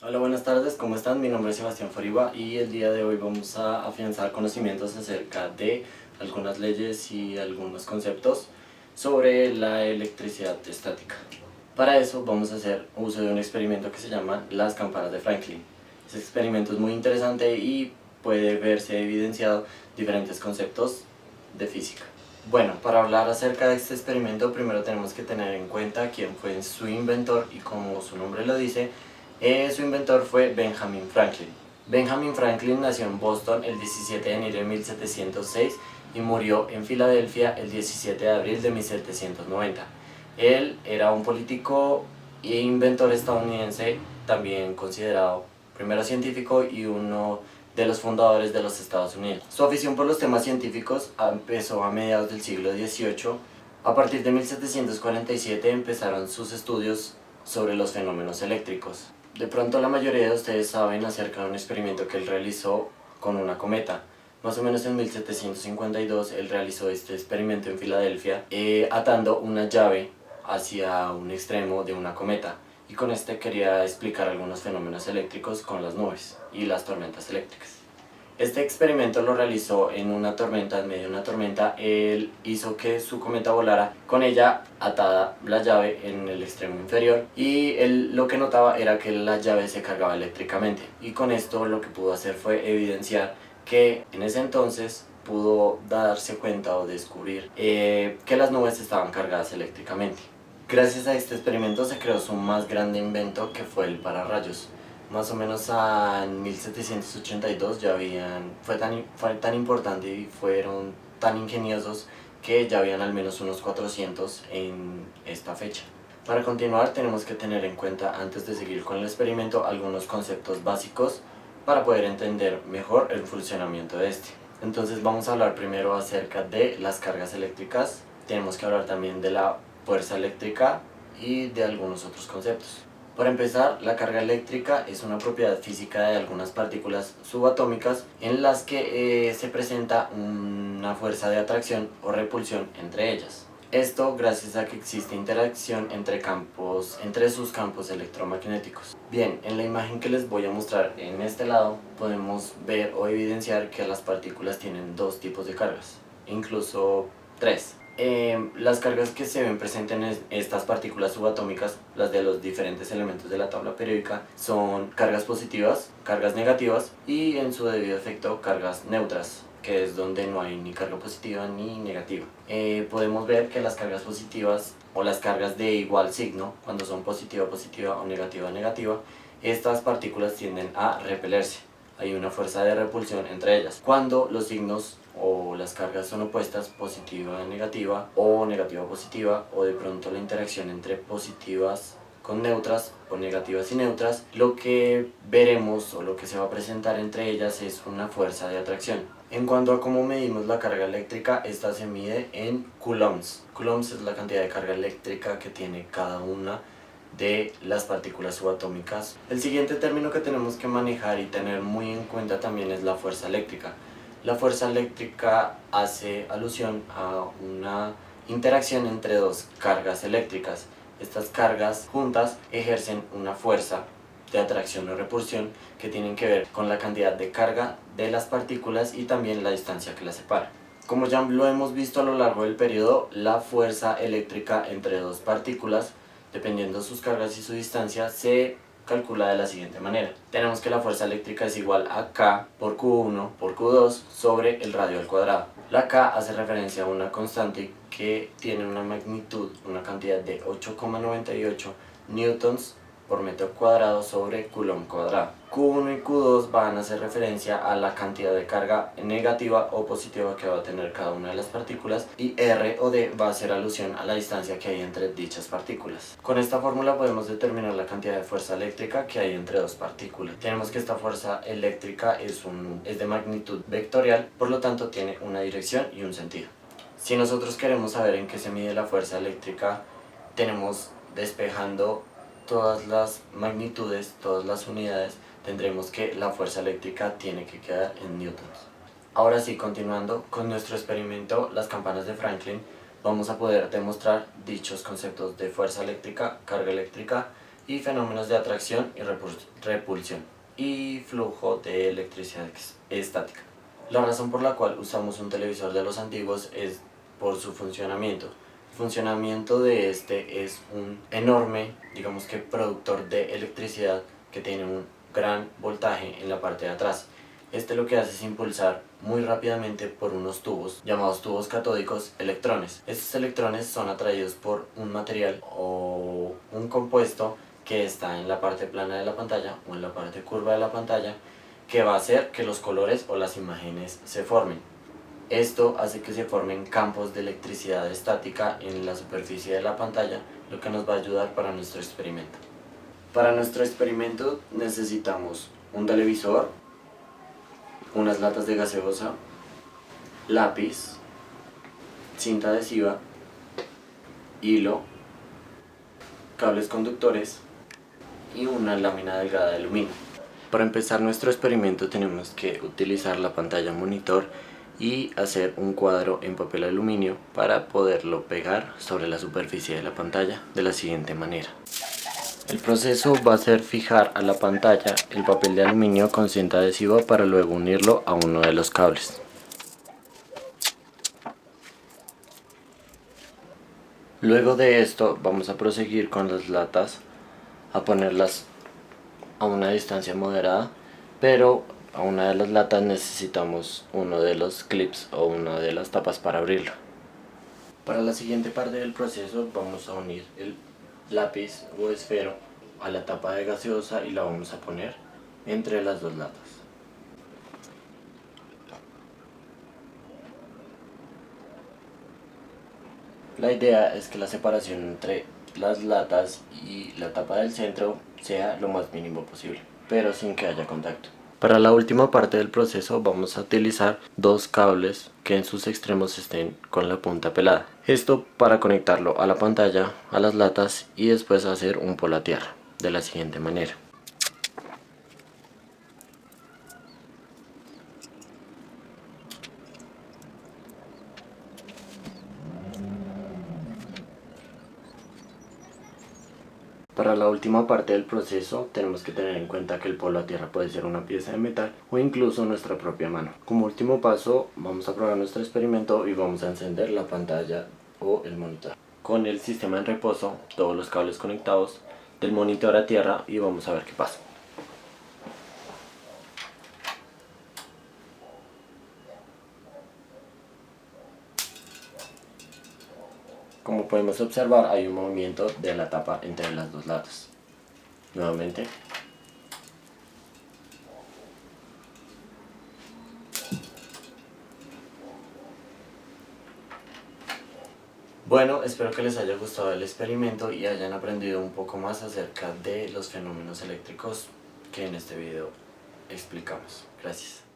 Hola, buenas tardes, ¿cómo están? Mi nombre es Sebastián Foriba y el día de hoy vamos a afianzar conocimientos acerca de algunas leyes y algunos conceptos sobre la electricidad estática. Para eso vamos a hacer uso de un experimento que se llama las campanas de Franklin. Este experimento es muy interesante y puede verse evidenciado diferentes conceptos de física. Bueno, para hablar acerca de este experimento primero tenemos que tener en cuenta quién fue su inventor y como su nombre lo dice, su inventor fue Benjamin Franklin. Benjamin Franklin nació en Boston el 17 de enero de 1706 y murió en Filadelfia el 17 de abril de 1790. Él era un político e inventor estadounidense, también considerado primero científico y uno de los fundadores de los Estados Unidos. Su afición por los temas científicos empezó a mediados del siglo XVIII. A partir de 1747 empezaron sus estudios sobre los fenómenos eléctricos. De pronto la mayoría de ustedes saben acerca de un experimento que él realizó con una cometa. Más o menos en 1752 él realizó este experimento en Filadelfia atando una llave hacia un extremo de una cometa, y con este quería explicar algunos fenómenos eléctricos con las nubes y las tormentas eléctricas. Este experimento lo realizó en una tormenta, en medio de una tormenta. Él hizo que su cometa volara con ella atada la llave en el extremo inferior, y él lo que notaba era que la llave se cargaba eléctricamente, y con esto lo que pudo hacer fue evidenciar que en ese entonces pudo darse cuenta o descubrir que las nubes estaban cargadas eléctricamente. Gracias a este experimento se creó su más grande invento, que fue el pararrayos. Más o menos en 1782 fue tan importante y fueron tan ingeniosos que ya habían al menos unos 400 en esta fecha. Para continuar tenemos que tener en cuenta, antes de seguir con el experimento, algunos conceptos básicos para poder entender mejor el funcionamiento de este. Entonces vamos a hablar primero acerca de las cargas eléctricas. Tenemos que hablar también de la fuerza eléctrica y de algunos otros conceptos. Para empezar, la carga eléctrica es una propiedad física de algunas partículas subatómicas en las que se presenta una fuerza de atracción o repulsión entre ellas. Esto gracias a que existe interacción entre sus campos electromagnéticos. Bien, en la imagen que les voy a mostrar en este lado podemos ver o evidenciar que las partículas tienen dos tipos de cargas, incluso tres. Las cargas que se ven presentes en estas partículas subatómicas, las de los diferentes elementos de la tabla periódica, son cargas positivas, cargas negativas y, en su debido efecto, cargas neutras, que es donde no hay ni carga positiva ni negativa. Podemos ver que las cargas positivas o las cargas de igual signo, cuando son positiva positiva o negativa negativa, estas partículas tienden a repelerse. Hay una fuerza de repulsión entre ellas. Cuando los signos o las cargas son opuestas, positiva negativa o negativa positiva, o de pronto la interacción entre positivas con neutras o negativas y neutras, lo que veremos o lo que se va a presentar entre ellas es una fuerza de atracción. En cuanto a cómo medimos la carga eléctrica, esta se mide en coulombs. Coulombs es la cantidad de carga eléctrica que tiene cada una de las partículas subatómicas. El siguiente término que tenemos que manejar y tener muy en cuenta también es la fuerza eléctrica. La fuerza eléctrica hace alusión a una interacción entre dos cargas eléctricas. Estas cargas juntas ejercen una fuerza de atracción o repulsión que tienen que ver con la cantidad de carga de las partículas y también la distancia que las separa. Como ya lo hemos visto a lo largo del periodo, la fuerza eléctrica entre dos partículas, dependiendo de sus cargas y su distancia, se calcula de la siguiente manera. Tenemos que la fuerza eléctrica es igual a K por Q1 por Q2 sobre el radio al cuadrado. La K hace referencia a una constante que tiene una magnitud, una cantidad de 8,98 newtons por metro cuadrado sobre coulomb cuadrado. Q1 y Q2 van a hacer referencia a la cantidad de carga negativa o positiva que va a tener cada una de las partículas, y R o D va a hacer alusión a la distancia que hay entre dichas partículas. Con esta fórmula podemos determinar la cantidad de fuerza eléctrica que hay entre dos partículas. Tenemos que esta fuerza eléctrica es de magnitud vectorial, por lo tanto tiene una dirección y un sentido. Si nosotros queremos saber en qué se mide la fuerza eléctrica, tenemos, despejando todas las magnitudes, todas las unidades, tendremos que la fuerza eléctrica tiene que quedar en newtons. Ahora sí, continuando con nuestro experimento, las campanas de Franklin, vamos a poder demostrar dichos conceptos de fuerza eléctrica, carga eléctrica y fenómenos de atracción y repulsión y flujo de electricidad estática. La razón por la cual usamos un televisor de los antiguos es por su funcionamiento. El funcionamiento de este es un enorme, digamos que productor de electricidad que tiene un gran voltaje en la parte de atrás. Este lo que hace es impulsar muy rápidamente por unos tubos llamados tubos catódicos electrones. Estos electrones son atraídos por un material o un compuesto que está en la parte plana de la pantalla o en la parte curva de la pantalla, que va a hacer que los colores o las imágenes se formen. Esto hace que se formen campos de electricidad estática en la superficie de la pantalla, lo que nos va a ayudar para nuestro experimento. Para nuestro experimento necesitamos un televisor, unas latas de gaseosa, lápiz, cinta adhesiva, hilo, cables conductores y una lámina delgada de aluminio. Para empezar nuestro experimento tenemos que utilizar la pantalla monitor y hacer un cuadro en papel aluminio para poderlo pegar sobre la superficie de la pantalla de la siguiente manera. El proceso va a ser fijar a la pantalla el papel de aluminio con cinta adhesiva para luego unirlo a uno de los cables. Luego de esto vamos a proseguir con las latas a ponerlas a una distancia moderada, pero a una de las latas necesitamos uno de los clips o una de las tapas para abrirlo. Para la siguiente parte del proceso vamos a unir el lápiz o esfero a la tapa de gaseosa y la vamos a poner entre las dos latas. La idea es que la separación entre las latas y la tapa del centro sea lo más mínimo posible, pero sin que haya contacto. Para la última parte del proceso vamos a utilizar dos cables que en sus extremos estén con la punta pelada. Esto para conectarlo a la pantalla, a las latas y después hacer un polo a tierra de la siguiente manera. Para la última parte del proceso tenemos que tener en cuenta que el polo a tierra puede ser una pieza de metal o incluso nuestra propia mano. Como último paso vamos a probar nuestro experimento y vamos a encender la pantalla o el monitor. Con el sistema en reposo, todos los cables conectados del monitor a tierra y vamos a ver qué pasa. Como podemos observar hay un movimiento de la tapa entre las dos latas. Nuevamente. Bueno, espero que les haya gustado el experimento y hayan aprendido un poco más acerca de los fenómenos eléctricos que en este video explicamos. Gracias.